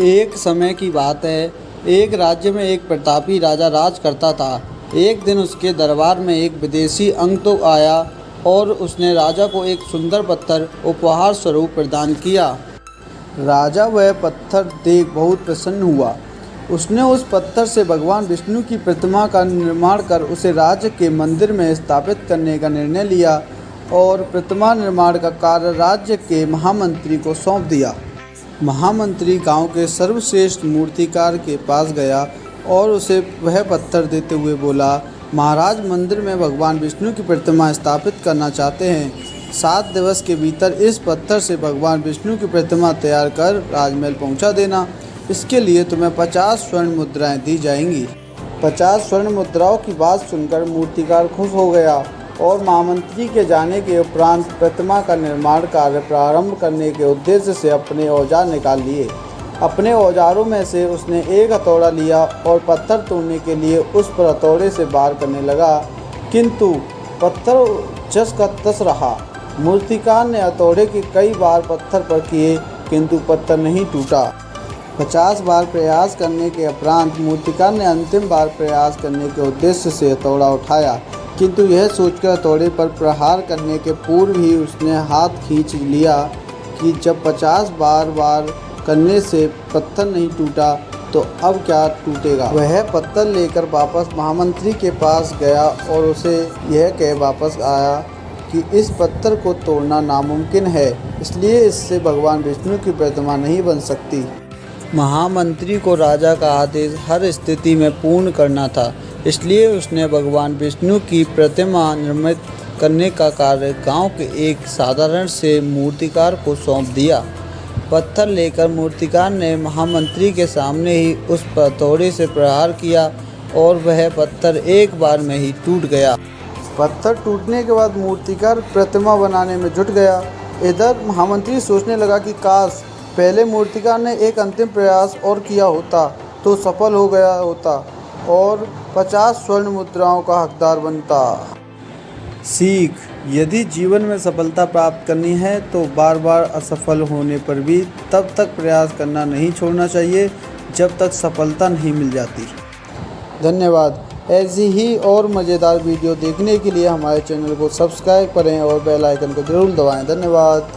एक समय की बात है, एक राज्य में एक प्रतापी राजा राज करता था। एक दिन उसके दरबार में एक विदेशी अंग तो आया और उसने राजा को एक सुंदर पत्थर उपहार स्वरूप प्रदान किया। राजा वह पत्थर देख बहुत प्रसन्न हुआ। उसने उस पत्थर से भगवान विष्णु की प्रतिमा का निर्माण कर उसे राज्य के मंदिर में स्थापित करने का निर्णय लिया और प्रतिमा निर्माण का कार्य राज्य के महामंत्री को सौंप दिया। महामंत्री गांव के सर्वश्रेष्ठ मूर्तिकार के पास गया और उसे वह पत्थर देते हुए बोला, महाराज मंदिर में भगवान विष्णु की प्रतिमा स्थापित करना चाहते हैं। 7 दिवस के भीतर इस पत्थर से भगवान विष्णु की प्रतिमा तैयार कर राजमहल पहुंचा देना। इसके लिए तुम्हें 50 स्वर्ण मुद्राएं दी जाएंगी। 50 स्वर्ण मुद्राओं की बात सुनकर मूर्तिकार खुश हो गया और महामंत्री के जाने के उपरांत प्रतिमा का निर्माण कार्य प्रारंभ करने के उद्देश्य से अपने औजार निकाल लिए। अपने औजारों में से उसने एक हथौड़ा लिया और पत्थर तोड़ने के लिए उस पर हथौड़े से वार करने लगा, किंतु पत्थर जस का तस रहा। मूर्तिकार ने हथौड़े के कई बार पत्थर पर किए, किंतु पत्थर नहीं टूटा। 50 बार प्रयास करने के उपरांत मूर्तिकार ने अंतिम बार प्रयास करने के उद्देश्य से हथौड़ा उठाया, किंतु यह सोचकर हथौड़े पर प्रहार करने के पूर्व ही उसने हाथ खींच लिया कि जब 50 बार करने से पत्थर नहीं टूटा तो अब क्या टूटेगा। वह पत्थर लेकर वापस महामंत्री के पास गया और उसे यह कह वापस आया कि इस पत्थर को तोड़ना नामुमकिन है, इसलिए इससे भगवान विष्णु की प्रतिमा नहीं बन सकती। महामंत्री को राजा का आदेश हर स्थिति में पूर्ण करना था, इसलिए उसने भगवान विष्णु की प्रतिमा निर्मित करने का कार्य गांव के एक साधारण से मूर्तिकार को सौंप दिया। पत्थर लेकर मूर्तिकार ने महामंत्री के सामने ही उस पर हथौड़े से प्रहार किया और वह पत्थर एक बार में ही टूट गया। पत्थर टूटने के बाद मूर्तिकार प्रतिमा बनाने में जुट गया। इधर महामंत्री सोचने लगा कि काश पहले मूर्तिकार ने एक अंतिम प्रयास और किया होता तो सफल हो गया होता और 50 स्वर्ण मुद्राओं का हकदार बनता। सीख: यदि जीवन में सफलता प्राप्त करनी है तो बार बार असफल होने पर भी तब तक प्रयास करना नहीं छोड़ना चाहिए जब तक सफलता नहीं मिल जाती। धन्यवाद। ऐसी ही और मज़ेदार वीडियो देखने के लिए हमारे चैनल को सब्सक्राइब करें और बेल आइकन को जरूर दबाएं। धन्यवाद।